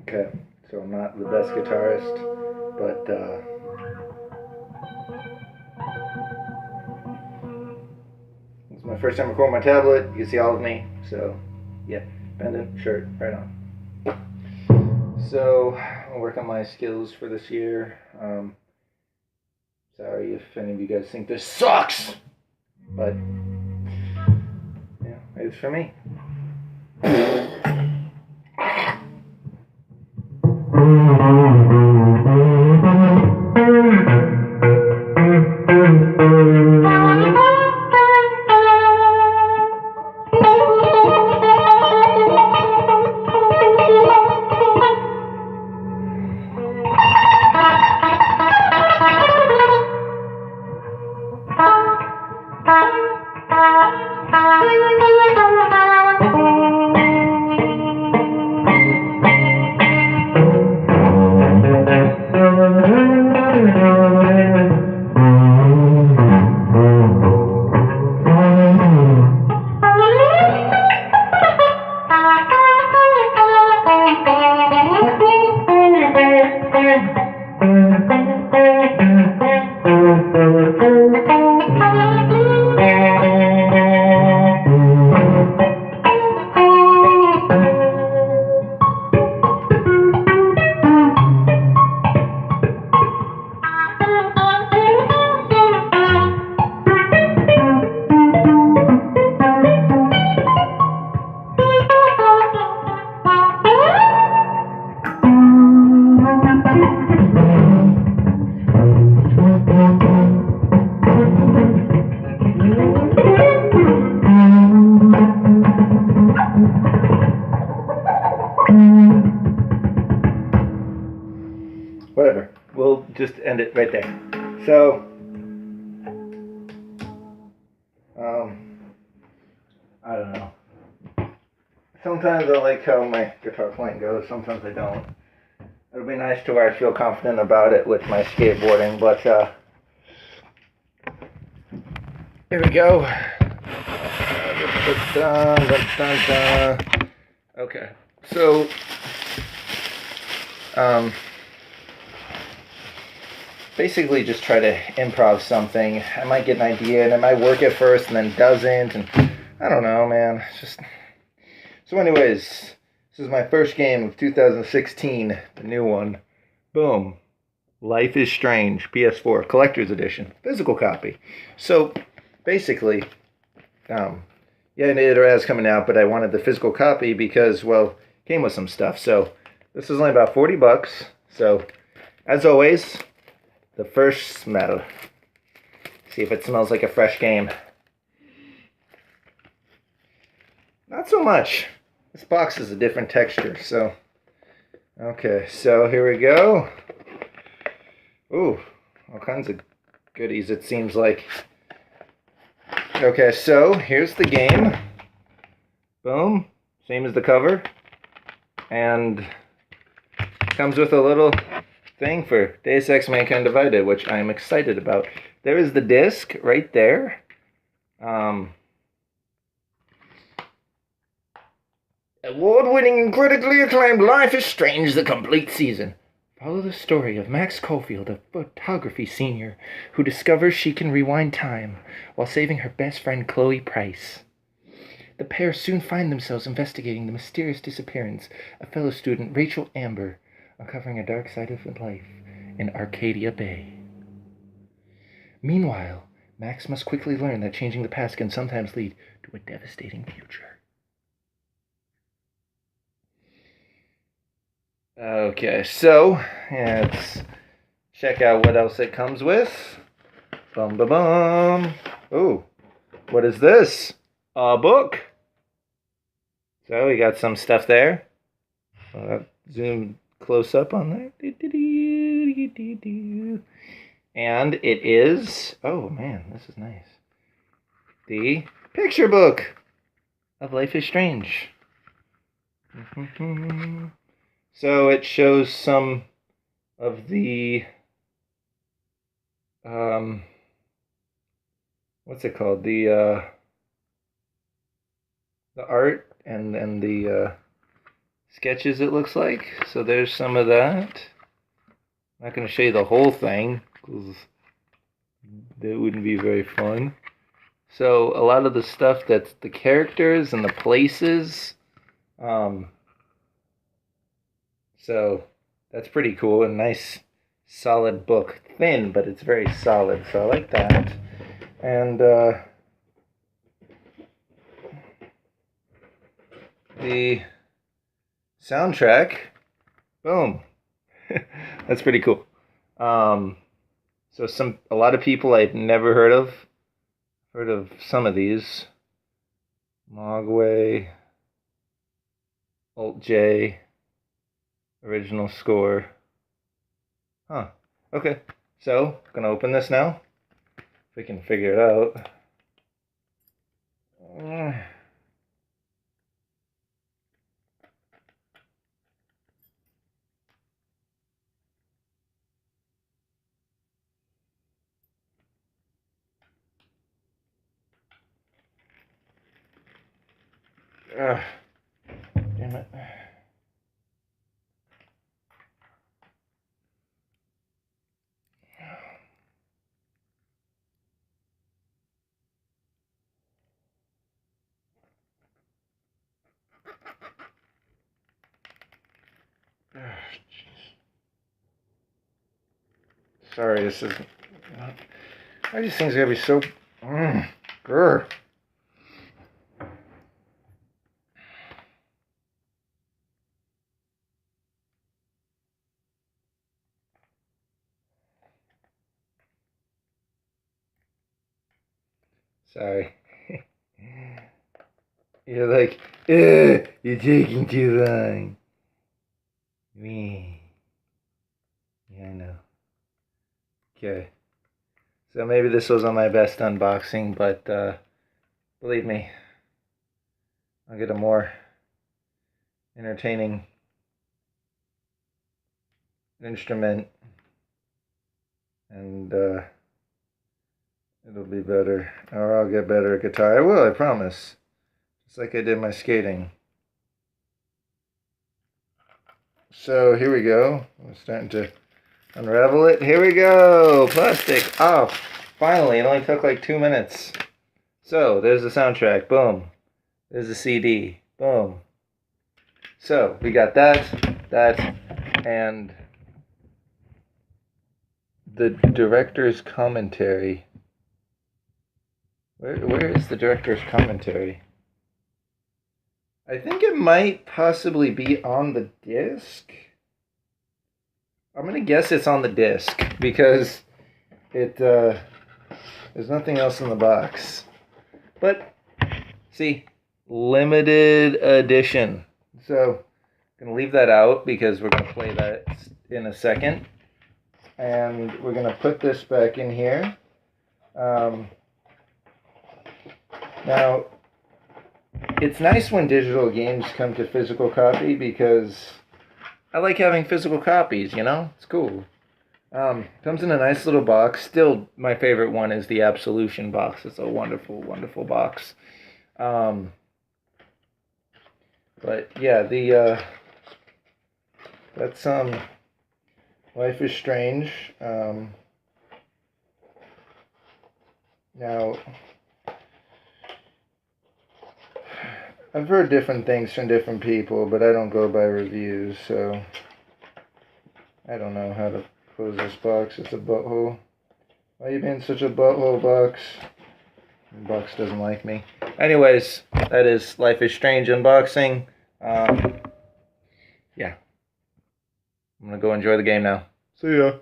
Okay, so I'm not the best guitarist, but it's my first time recording my tablet. You can see all of me, so yeah, pendant, shirt, right on. So I'll work on my skills for this year. Sorry if any of you guys think this sucks, but yeah, it's for me. Whatever. We'll just end it right there. So, I don't know. Sometimes I like how my guitar playing goes. Sometimes I don't. It'll be nice to where I feel confident about it with my skateboarding, but here we go. Okay, so basically just try to improv something. I might get an idea and it might work at first and then doesn't, and I don't know, man. It's just so. Anyways, this is my first game of 2016, the new one. Boom. Life is Strange, PS4, Collector's Edition, physical copy. So, basically, yeah, it has coming out, but I wanted the physical copy because, well, it came with some stuff. So, this is only about 40 bucks. So, as always, the first smell. See if it smells like a fresh game. Not so much. This box is a different texture, so. Okay, so here we go. Ooh, all kinds of goodies, it seems like. Okay, so here's the game. Boom. Same as the cover. And comes with a little thing for Deus Ex Mankind Divided, which I am excited about. There is the disc right there. Award-winning and critically acclaimed Life is Strange, the complete season. Follow the story of Max Caulfield, a photography senior, who discovers she can rewind time while saving her best friend Chloe Price. The pair soon find themselves investigating the mysterious disappearance of fellow student Rachel Amber, uncovering a dark side of life in Arcadia Bay. Meanwhile, Max must quickly learn that changing the past can sometimes lead to a devastating future. Okay, so let's check out what else it comes with. Bum ba bum. Ooh, what is this? A book. So we got some stuff there. Zoom close up on that. And it is, oh man, this is nice. The picture book of Life is Strange. So it shows some of the what's it called? The art and the sketches, it looks like. So there's some of that. I'm not going to show you the whole thing, because that wouldn't be very fun. So a lot of the stuff that's the characters and the places. So that's pretty cool. A nice solid book. Thin, but it's very solid. So I like that. And the soundtrack. Boom. That's pretty cool. So a lot of people I've never heard of. Heard of some of these. Mogwai, Alt J, original score. Huh. Okay. So, gonna open this now. If we can figure it out. Damn it. Sorry, this is. Why these things gotta be so. Grr. Sorry. You're like, you're taking too long. Me. Yeah, I know. Okay. So maybe this wasn't my best unboxing, but believe me, I'll get a more entertaining instrument, and it'll be better, or I'll get better at guitar. I will, I promise. Just like I did my skating. So here we go. I'm starting to unravel it. Here we go. Plastic off. Finally, it only took like 2 minutes. So there's the soundtrack. Boom. There's the CD. Boom. So we got that, and the director's commentary. Where is the director's commentary? I think it might possibly be on the disc. I'm going to guess it's on the disc because there's nothing else in the box. But, see, limited edition. So, I'm going to leave that out because we're going to play that in a second. And we're going to put this back in here. Now, it's nice when digital games come to physical copy because I like having physical copies, you know? It's cool. Comes in a nice little box. Still, my favorite one is the Absolution box. It's a wonderful, wonderful box. But yeah, that's Life is Strange. Now, I've heard different things from different people, but I don't go by reviews, so I don't know how to close this box. It's a butthole. Why are you being such a butthole, box? The box doesn't like me. Anyways, that is Life is Strange unboxing. Yeah. I'm gonna go enjoy the game now. See ya.